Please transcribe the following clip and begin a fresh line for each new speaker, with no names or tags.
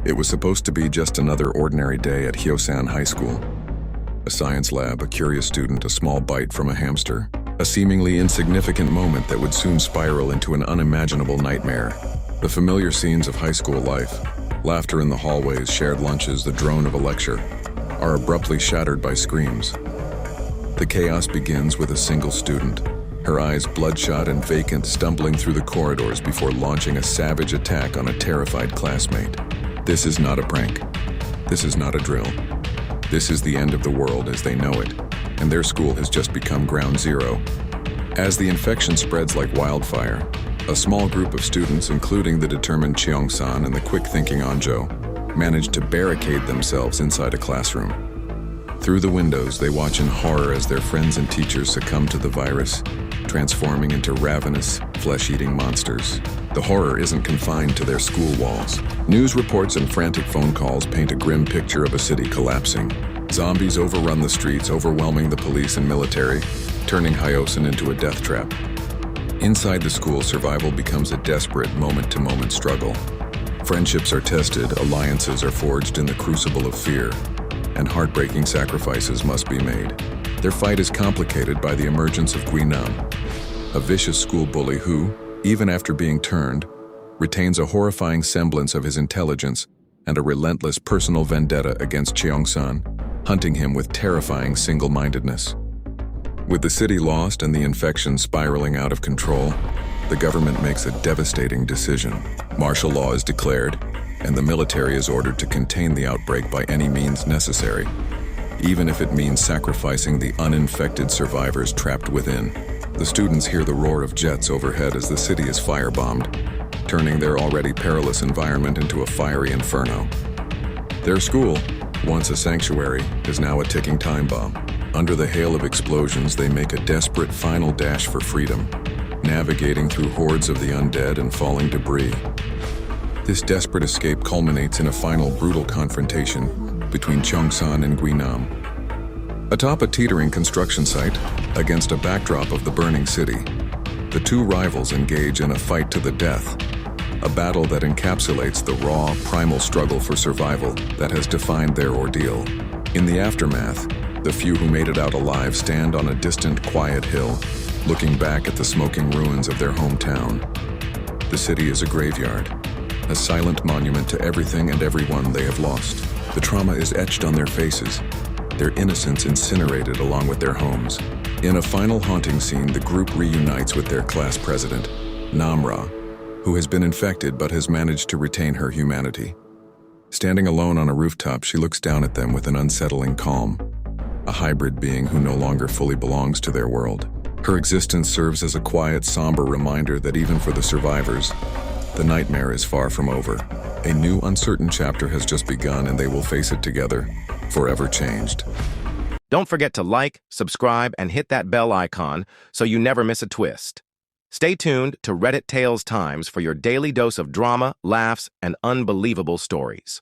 It was supposed to be just another ordinary day at Hyosan High School. A science lab, a curious student, a small bite from a hamster, a seemingly insignificant moment that would soon spiral into an unimaginable nightmare. The familiar scenes of high school life, laughter in the hallways, shared lunches, the drone of a lecture, are abruptly shattered by screams. The chaos begins with a single student, her eyes bloodshot and vacant, stumbling through the corridors before launching a savage attack on a terrified classmate. This is not a prank. This is not a drill. This is the end of the world as they know it, and their school has just become ground zero. As the infection spreads like wildfire, a small group of students, including the determined Cheong-san and the quick-thinking Anjo, manage to barricade themselves inside a classroom. Through the windows, they watch in horror as their friends and teachers succumb to the virus, transforming into ravenous, flesh-eating monsters. The horror isn't confined to their school walls. News reports and frantic phone calls paint a grim picture of a city collapsing. Zombies overrun the streets, overwhelming the police and military, turning Hyosan into a death trap. Inside the school, survival becomes a desperate moment-to-moment struggle. Friendships are tested, alliances are forged in the crucible of fear, and heartbreaking sacrifices must be made. Their fight is complicated by the emergence of Guinam, a vicious school bully who, even after being turned, retains a horrifying semblance of his intelligence and a relentless personal vendetta against Cheong-san, hunting him with terrifying single-mindedness. With the city lost and the infection spiraling out of control, the government makes a devastating decision. Martial law is declared, and the military is ordered to contain the outbreak by any means necessary, even if it means sacrificing the uninfected survivors trapped within. The students hear the roar of jets overhead as the city is firebombed, turning their already perilous environment into a fiery inferno. Their school, once a sanctuary, is now a ticking time bomb. Under the hail of explosions, they make a desperate final dash for freedom, navigating through hordes of the undead and falling debris. This desperate escape culminates in a final brutal confrontation between Cheong-san and Guinam. Atop a teetering construction site, against a backdrop of the burning city, the two rivals engage in a fight to the death, a battle that encapsulates the raw, primal struggle for survival that has defined their ordeal. In the aftermath, the few who made it out alive stand on a distant, quiet hill, looking back at the smoking ruins of their hometown. The city is a graveyard, a silent monument to everything and everyone they have lost. The trauma is etched on their faces, their innocence incinerated along with their homes. In a final haunting scene, the group reunites with their class president, Namra, who has been infected but has managed to retain her humanity. Standing alone on a rooftop, she looks down at them with an unsettling calm, a hybrid being who no longer fully belongs to their world. Her existence serves as a quiet, somber reminder that even for the survivors, the nightmare is far from over. A new, uncertain chapter has just begun, and they will face it together, forever changed.
Don't forget to like, subscribe, and hit that bell icon so you never miss a twist. Stay tuned to Reddit Tales Times for your daily dose of drama, laughs, and unbelievable stories.